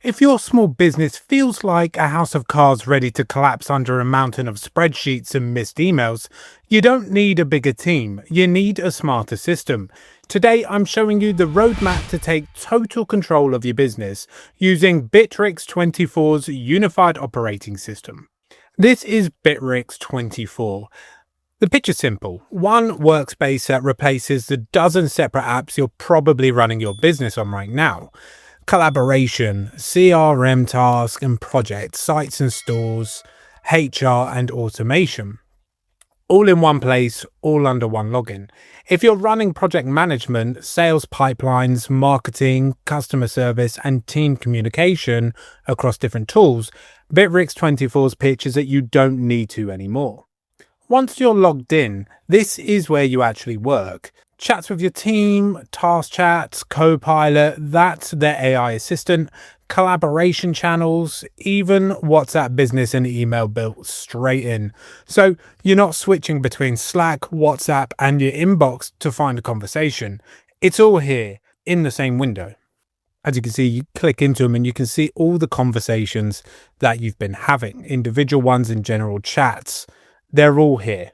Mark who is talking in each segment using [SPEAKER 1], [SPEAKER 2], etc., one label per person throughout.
[SPEAKER 1] If your small business feels like a house of cards ready to collapse under a mountain of spreadsheets and missed emails, you don't need a bigger team, you need a smarter system. Today, I'm showing you the roadmap to take total control of your business using Bitrix24's unified operating system. This is Bitrix24. The picture's simple. One workspace that replaces the dozen separate apps you're probably running your business on right now. Collaboration, CRM tasks and projects, sites and stores, HR and automation. All in one place, all under one login. If you're running project management, sales pipelines, marketing, customer service and team communication across different tools, Bitrix24's pitch is that you don't need to anymore. Once you're logged in, this is where you actually work. Chats with your team, task chats, Copilot, that's their AI assistant, collaboration channels, even WhatsApp business and email built straight in. So you're not switching between Slack, WhatsApp and your inbox to find a conversation. It's all here in the same window. As you can see, you click into them and you can see all the conversations that you've been having, individual ones and general chats. They're all here.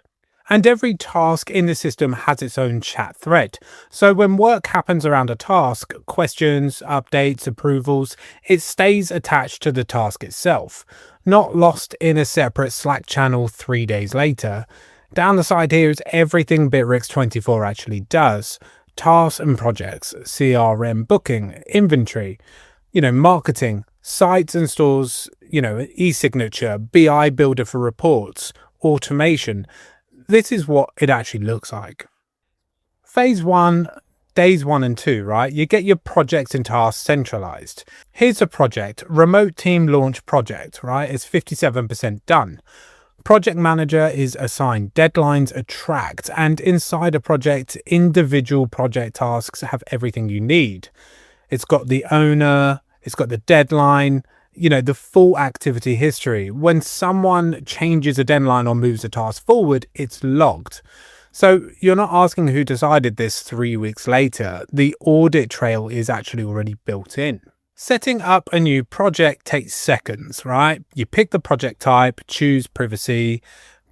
[SPEAKER 1] And every task in the system has its own chat thread. So when work happens around a task, questions, updates, approvals, it stays attached to the task itself, not lost in a separate Slack channel 3 days later. Down the side here is everything Bitrix24 actually does. Tasks and projects, CRM booking, inventory, marketing, sites and stores, e-signature, BI builder for reports, automation. This is what it actually looks like. Phase 1, days 1 and 2, right? You get your projects and tasks centralized. Here's a project, remote team launch project, right? It's 57% done. Project manager is assigned, deadlines are tracked, and inside a project, individual project tasks have everything you need. It's got the owner, it's got the deadline, the full activity history. When someone changes a deadline or moves a task forward, it's logged. So you're not asking who decided this 3 weeks later. The audit trail is actually already built in. Setting up a new project takes seconds, right? You pick the project type, choose privacy,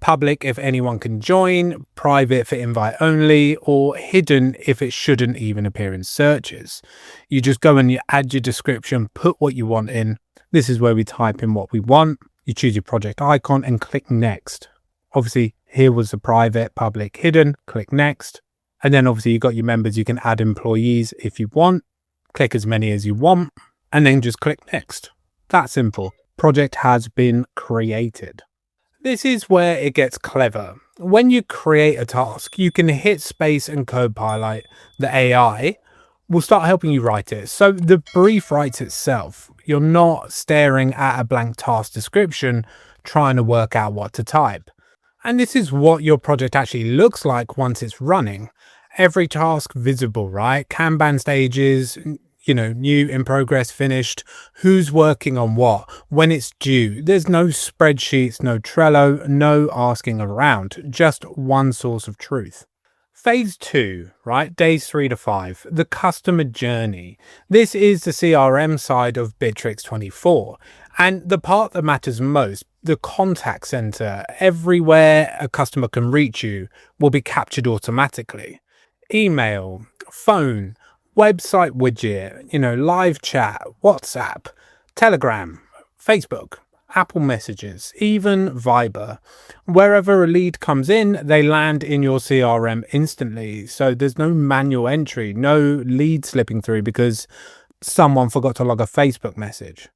[SPEAKER 1] public if anyone can join, private for invite only, or hidden if it shouldn't even appear in searches. You just go and you add your description, put what you want in. This is where we type in what we want. You choose your project icon and click next. Obviously, here was the private, public, hidden, click next. And then obviously you got your members, you can add employees if you want, click as many as you want, and then just click next. That simple. Project has been created. This is where it gets clever. When you create a task, you can hit space and Copilot, the AI, will start helping you write it. So the brief writes itself. You're not staring at a blank task description, trying to work out what to type. And this is what your project actually looks like once it's running. Every task visible, right? Kanban stages, new, in progress, finished, who's working on what, when it's due. There's no spreadsheets, no Trello, no asking around, just one source of truth. Phase 2, right? Days 3 to 5, the customer journey. This is the CRM side of Bitrix24. And the part that matters most, the contact center, everywhere a customer can reach you, will be captured automatically. Email, phone, website widget, live chat, WhatsApp, Telegram, Facebook, Apple Messages, even Viber. Wherever a lead comes in, they land in your CRM instantly. So there's no manual entry, no lead slipping through because someone forgot to log a Facebook message.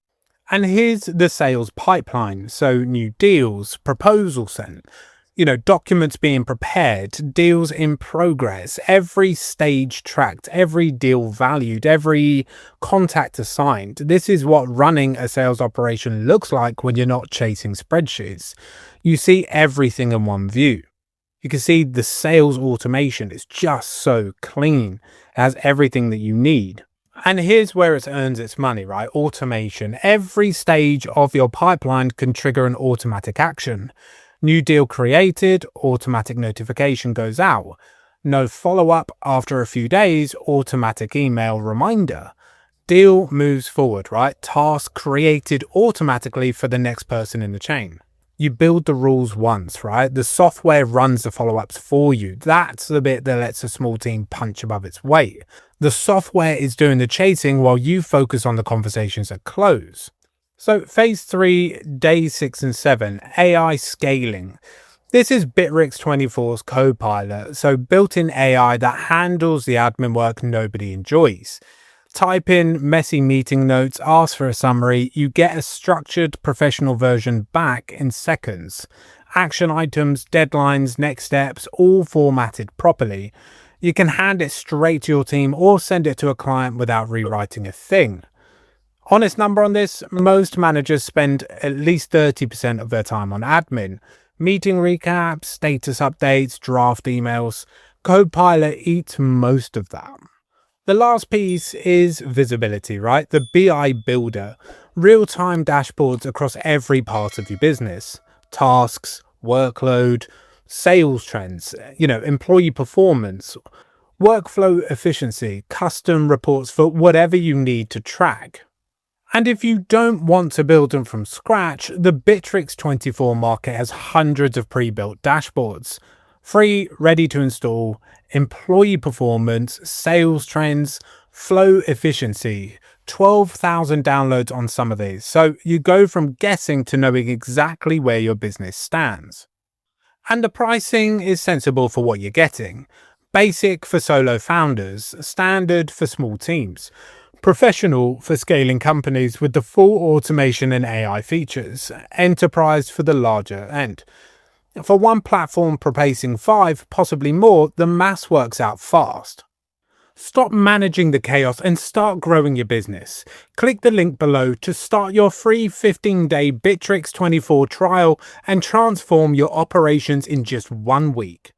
[SPEAKER 1] And here's the sales pipeline. So new deals, proposals sent, documents being prepared, deals in progress, every stage tracked, every deal valued, every contact assigned. This is what running a sales operation looks like when you're not chasing spreadsheets. You see everything in one view. You can see the sales automation is just so clean. It has everything that you need. And here's where it earns its money, right? Automation. Every stage of your pipeline can trigger an automatic action. New deal created, automatic notification goes out. No follow-up after a few days, automatic email reminder. deal moves forward, right? Tasks created automatically for the next person in the chain. You build the rules once, right? The software runs the follow-ups for you. That's the bit that lets a small team punch above its weight. The software is doing the chasing while you focus on the conversations at close. So phase 3, days 6 and 7, AI scaling. This is Bitrix24's Copilot, so built-in AI that handles the admin work nobody enjoys. Type in messy meeting notes, ask for a summary, you get a structured professional version back in seconds. Action items, deadlines, next steps, all formatted properly. You can hand it straight to your team or send it to a client without rewriting a thing. Honest number on this, most managers spend at least 30% of their time on admin. Meeting recaps, status updates, draft emails. Copilot eats most of that. The last piece is visibility, right? The BI builder, real-time dashboards across every part of your business. Tasks, workload, sales trends, employee performance, workflow efficiency, custom reports for whatever you need to track. And if you don't want to build them from scratch, the Bitrix24 market has hundreds of pre-built dashboards. Free, ready to install, employee performance, sales trends, flow efficiency. 12,000 downloads on some of these. So you go from guessing to knowing exactly where your business stands. And the pricing is sensible for what you're getting. Basic for solo founders, standard for small teams. Professional for scaling companies with the full automation and AI features, enterprise for the larger end. For one platform proposing 5, possibly more, the maths works out fast. Stop managing the chaos and start growing your business. Click the link below to start your free 15-day Bitrix24 trial and transform your operations in just 1 week.